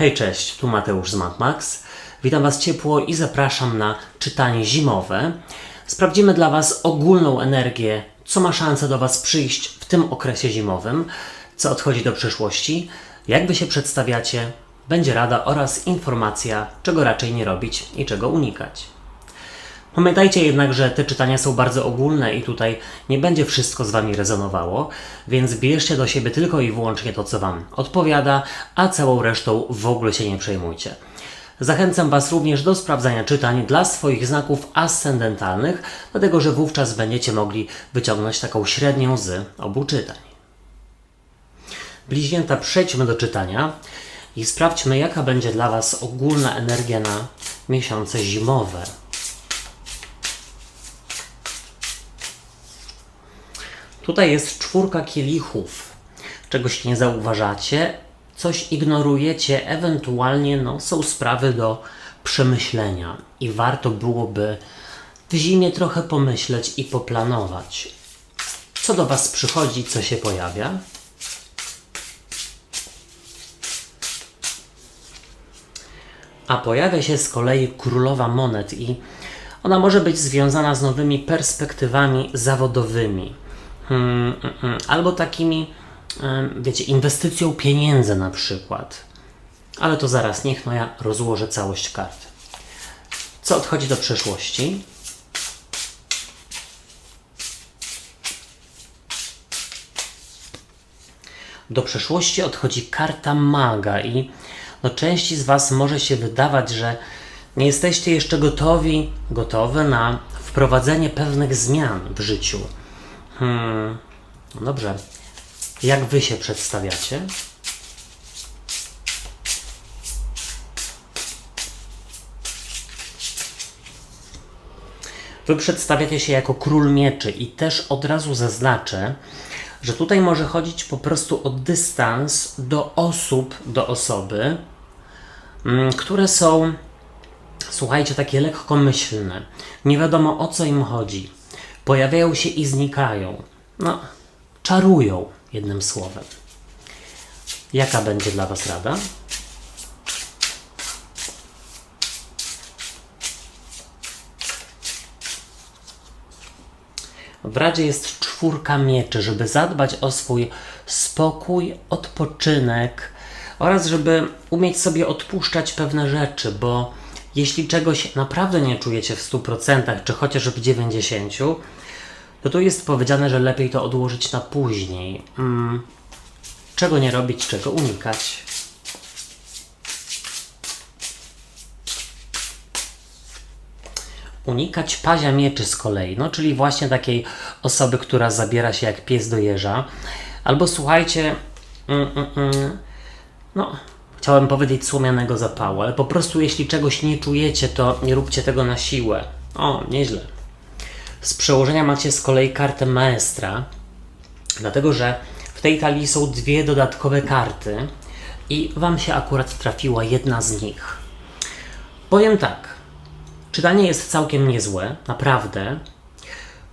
Hej, cześć, tu Mateusz z MatMax. Witam Was ciepło i zapraszam na czytanie zimowe. Sprawdzimy dla Was ogólną energię, co ma szansę do Was przyjść w tym okresie zimowym, co odchodzi do przyszłości, jak Wy się przedstawiacie, będzie rada oraz informacja, czego raczej nie robić i czego unikać. Pamiętajcie jednak, że te czytania są bardzo ogólne i tutaj nie będzie wszystko z Wami rezonowało, więc bierzcie do siebie tylko i wyłącznie to, co Wam odpowiada, a całą resztą w ogóle się nie przejmujcie. Zachęcam Was również do sprawdzania czytań dla swoich znaków ascendentalnych, dlatego że wówczas będziecie mogli wyciągnąć taką średnią z obu czytań. Bliźnięta, przejdźmy do czytania i sprawdźmy, jaka będzie dla Was ogólna energia na miesiące zimowe. Tutaj jest 4 kielichów. Czegoś nie zauważacie, coś ignorujecie, ewentualnie są sprawy do przemyślenia i warto byłoby w zimie trochę pomyśleć i poplanować. Co do Was przychodzi, co się pojawia? A pojawia się z kolei królowa monet i ona może być związana z nowymi perspektywami zawodowymi. Albo takimi, wiecie, inwestycją pieniędzy na przykład. Ale to zaraz, niech ja rozłożę całość kart. Co odchodzi do przeszłości? Do przeszłości odchodzi karta maga i części z Was może się wydawać, że nie jesteście jeszcze gotowe na wprowadzenie pewnych zmian w życiu. No dobrze. Jak Wy się przedstawiacie? Wy przedstawiacie się jako król mieczy i też od razu zaznaczę, że tutaj może chodzić po prostu o dystans do osób, do osoby, które są, słuchajcie, takie lekkomyślne. Nie wiadomo, o co im chodzi. Pojawiają się i znikają. Czarują, jednym słowem. Jaka będzie dla Was rada? W radzie jest 4 mieczy, żeby zadbać o swój spokój, odpoczynek oraz żeby umieć sobie odpuszczać pewne rzeczy, bo jeśli czegoś naprawdę nie czujecie w 100% czy chociaż w 90%, to tu jest powiedziane, że lepiej to odłożyć na później. Czego nie robić, czego unikać? Unikać pazia mieczy z kolei, czyli właśnie takiej osoby, która zabiera się jak pies do jeża. Albo słuchajcie, chciałem powiedzieć słomianego zapału, ale po prostu jeśli czegoś nie czujecie, to nie róbcie tego na siłę. Nieźle. Z przełożenia macie z kolei kartę maestra, dlatego że w tej talii są 2 dodatkowe karty i Wam się akurat trafiła jedna z nich. Powiem tak, czytanie jest całkiem niezłe, naprawdę.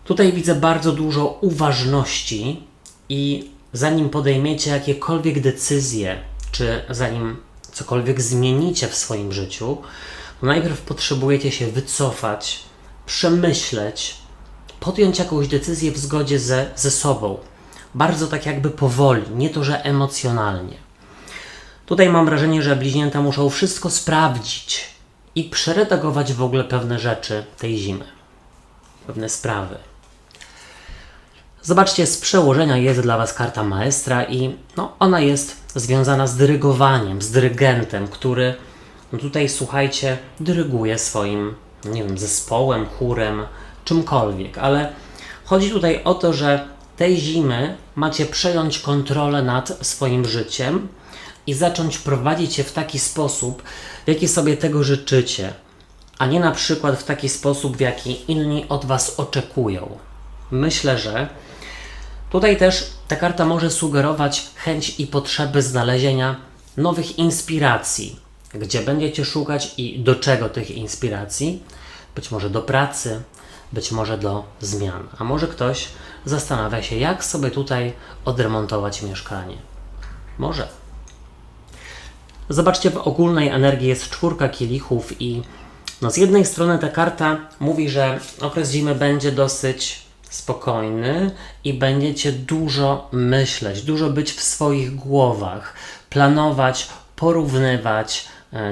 Tutaj widzę bardzo dużo uważności i zanim podejmiecie jakiekolwiek decyzje, czy zanim cokolwiek zmienicie w swoim życiu, to najpierw potrzebujecie się wycofać, przemyśleć, podjąć jakąś decyzję w zgodzie ze sobą. Bardzo tak jakby powoli, nie to, że emocjonalnie. Tutaj mam wrażenie, że bliźnięta muszą wszystko sprawdzić i przeredagować w ogóle pewne rzeczy tej zimy. Pewne sprawy. Zobaczcie, z przełożenia jest dla Was karta maestra i ona jest związana z dyrygowaniem, z dyrygentem, który tutaj, słuchajcie, dyryguje swoim, zespołem, chórem, czymkolwiek, ale chodzi tutaj o to, że tej zimy macie przejąć kontrolę nad swoim życiem i zacząć prowadzić je w taki sposób, w jaki sobie tego życzycie, a nie na przykład w taki sposób, w jaki inni od Was oczekują. Myślę, że tutaj też ta karta może sugerować chęć i potrzeby znalezienia nowych inspiracji, gdzie będziecie szukać i do czego tych inspiracji, być może do pracy, być może do zmian, a może ktoś zastanawia się, jak sobie tutaj odremontować mieszkanie. Może. Zobaczcie, w ogólnej energii jest 4 kielichów i no z jednej strony ta karta mówi, że okres zimy będzie dosyć spokojny i będziecie dużo myśleć, dużo być w swoich głowach, planować, porównywać,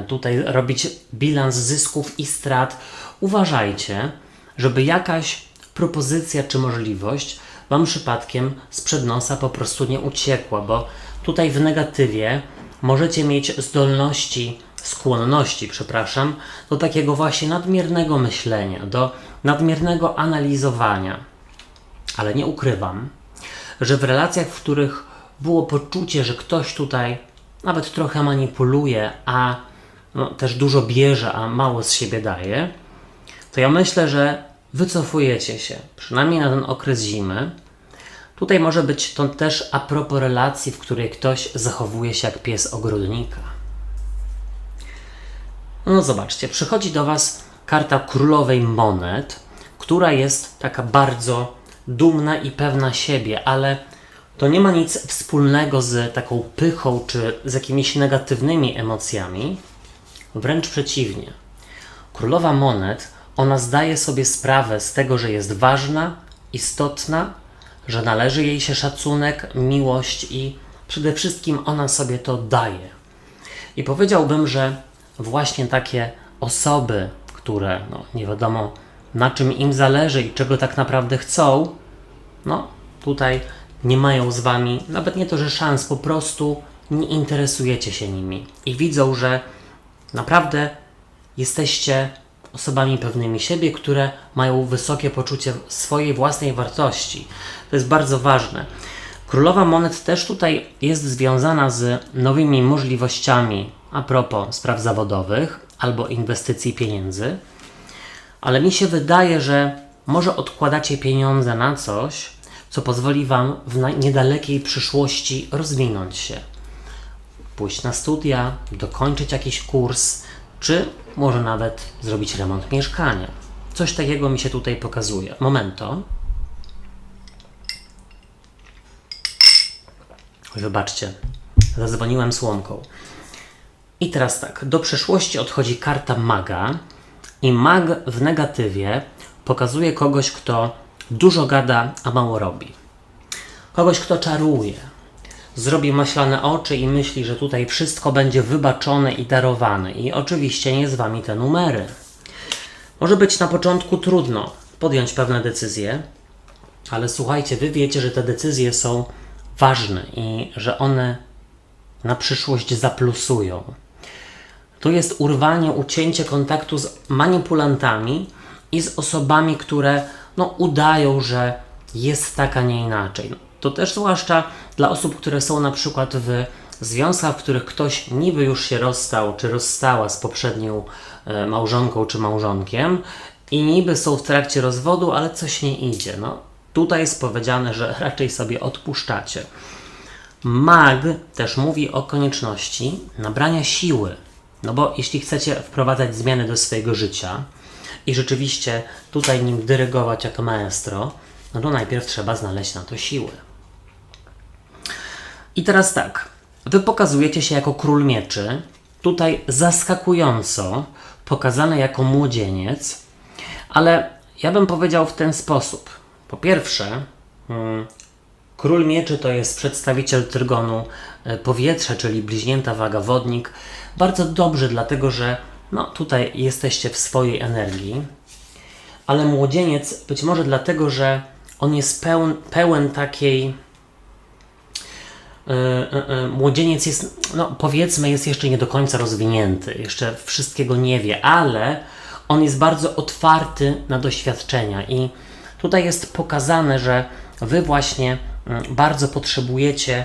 tutaj robić bilans zysków i strat. Uważajcie, żeby jakaś propozycja czy możliwość Wam przypadkiem sprzed nosa po prostu nie uciekła, bo tutaj w negatywie możecie mieć skłonności, do takiego właśnie nadmiernego myślenia, do nadmiernego analizowania. Ale nie ukrywam, że w relacjach, w których było poczucie, że ktoś tutaj nawet trochę manipuluje, a też dużo bierze, a mało z siebie daje, to ja myślę, że wycofujecie się, przynajmniej na ten okres zimy. Tutaj może być to też a propos relacji, w której ktoś zachowuje się jak pies ogrodnika. No zobaczcie, przychodzi do Was karta królowej monet, która jest taka bardzo dumna i pewna siebie, ale to nie ma nic wspólnego z taką pychą czy z jakimiś negatywnymi emocjami. Wręcz przeciwnie. Królowa monet, ona zdaje sobie sprawę z tego, że jest ważna, istotna, że należy jej się szacunek, miłość i przede wszystkim ona sobie to daje. I powiedziałbym, że właśnie takie osoby, które nie wiadomo na czym im zależy i czego tak naprawdę chcą, tutaj nie mają z Wami, nawet nie to, że szans, po prostu nie interesujecie się nimi i widzą, że naprawdę jesteście osobami pewnymi siebie, które mają wysokie poczucie swojej własnej wartości. To jest bardzo ważne. Królowa monet też tutaj jest związana z nowymi możliwościami a propos spraw zawodowych albo inwestycji pieniędzy, ale mi się wydaje, że może odkładacie pieniądze na coś, co pozwoli Wam w niedalekiej przyszłości rozwinąć się. Pójść na studia, dokończyć jakiś kurs, czy może nawet zrobić remont mieszkania. Coś takiego mi się tutaj pokazuje. Momento. Wybaczcie, zadzwoniłem słomką. I teraz tak, do przeszłości odchodzi karta maga i mag w negatywie pokazuje kogoś, kto dużo gada, a mało robi. Kogoś, kto czaruje. Zrobi maślane oczy i myśli, że tutaj wszystko będzie wybaczone i darowane. I oczywiście nie z Wami te numery. Może być na początku trudno podjąć pewne decyzje, ale słuchajcie, Wy wiecie, że te decyzje są ważne i że one na przyszłość zaplusują. To jest urwanie, ucięcie kontaktu z manipulantami i z osobami, które udają, że jest tak, a nie inaczej. To też zwłaszcza dla osób, które są na przykład w związkach, w których ktoś niby już się rozstał, czy rozstała z poprzednią małżonką, czy małżonkiem i niby są w trakcie rozwodu, ale coś nie idzie. Tutaj jest powiedziane, że raczej sobie odpuszczacie. Mag też mówi o konieczności nabrania siły. Bo jeśli chcecie wprowadzać zmiany do swojego życia i rzeczywiście tutaj nim dyrygować jako maestro, to najpierw trzeba znaleźć na to siły. I teraz tak, Wy pokazujecie się jako król mieczy, tutaj zaskakująco pokazany jako młodzieniec, ale ja bym powiedział w ten sposób. Po pierwsze, król mieczy to jest przedstawiciel trygonu powietrza, czyli bliźnięta, waga, wodnik. Bardzo dobrze, dlatego że tutaj jesteście w swojej energii, ale młodzieniec być może dlatego, że on jest pełen takiej... Młodzieniec jest, powiedzmy, jest jeszcze nie do końca rozwinięty, jeszcze wszystkiego nie wie, ale on jest bardzo otwarty na doświadczenia i tutaj jest pokazane, że Wy właśnie bardzo potrzebujecie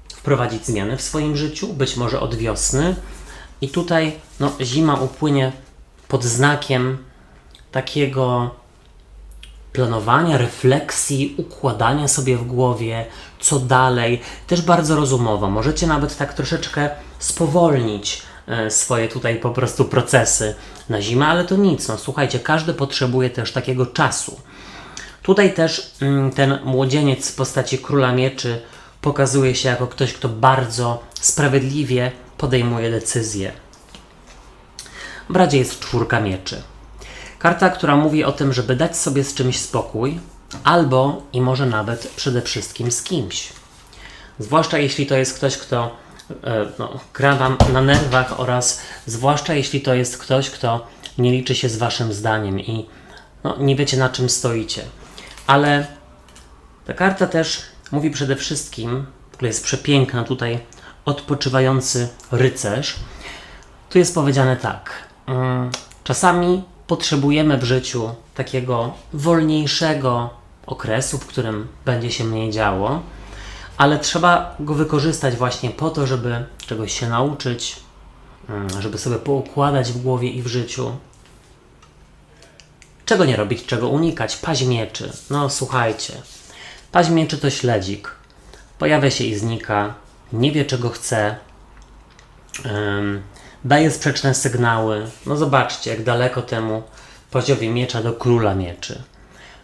wprowadzić zmiany w swoim życiu, być może od wiosny i tutaj zima upłynie pod znakiem takiego planowania, refleksji, układania sobie w głowie, co dalej, też bardzo rozumowo. Możecie nawet tak troszeczkę spowolnić swoje tutaj po prostu procesy na zimę, ale to nic. Słuchajcie, każdy potrzebuje też takiego czasu. Tutaj też ten młodzieniec w postaci króla mieczy pokazuje się jako ktoś, kto bardzo sprawiedliwie podejmuje decyzję. W Radzie jest 4 mieczy. Karta, która mówi o tym, żeby dać sobie z czymś spokój, albo i może nawet przede wszystkim z kimś. Zwłaszcza jeśli to jest ktoś, kto gra wam na nerwach, oraz zwłaszcza jeśli to jest ktoś, kto nie liczy się z waszym zdaniem i nie wiecie, na czym stoicie. Ale ta karta też mówi przede wszystkim, w ogóle jest przepiękna tutaj, odpoczywający rycerz. Tu jest powiedziane tak. Czasami potrzebujemy w życiu takiego wolniejszego okresu, w którym będzie się mniej działo, ale trzeba go wykorzystać właśnie po to, żeby czegoś się nauczyć, żeby sobie poukładać w głowie i w życiu. Czego nie robić, czego unikać? Paź mieczy. No słuchajcie, paź mieczy to śledzik. Pojawia się i znika, nie wie czego chce, daje sprzeczne sygnały. No zobaczcie, jak daleko temu paziowi miecza do króla mieczy.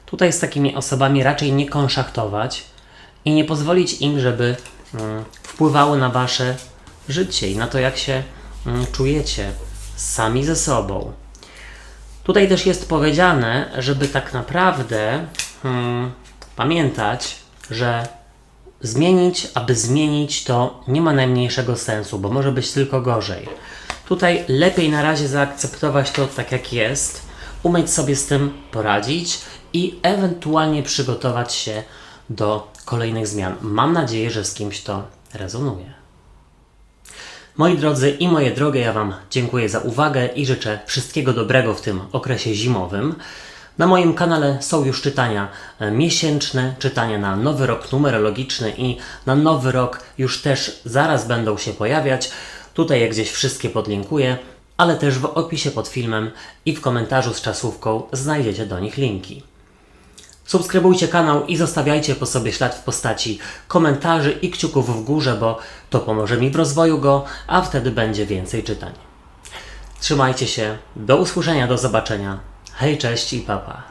Tutaj z takimi osobami raczej nie konszachtować i nie pozwolić im, żeby wpływały na wasze życie i na to, jak się czujecie sami ze sobą. Tutaj też jest powiedziane, żeby tak naprawdę pamiętać, że zmienić, aby zmienić, to nie ma najmniejszego sensu, bo może być tylko gorzej. Tutaj lepiej na razie zaakceptować to tak, jak jest, umieć sobie z tym poradzić i ewentualnie przygotować się do kolejnych zmian. Mam nadzieję, że z kimś to rezonuje. Moi drodzy i moje drogie, ja wam dziękuję za uwagę i życzę wszystkiego dobrego w tym okresie zimowym. Na moim kanale są już czytania miesięczne, czytania na nowy rok numerologiczny i na nowy rok już też zaraz będą się pojawiać. Tutaj jak gdzieś wszystkie podlinkuję, ale też w opisie pod filmem i w komentarzu z czasówką znajdziecie do nich linki. Subskrybujcie kanał i zostawiajcie po sobie ślad w postaci komentarzy i kciuków w górze, bo to pomoże mi w rozwoju go, a wtedy będzie więcej czytań. Trzymajcie się, do usłyszenia, do zobaczenia. Hej, cześć i pa pa.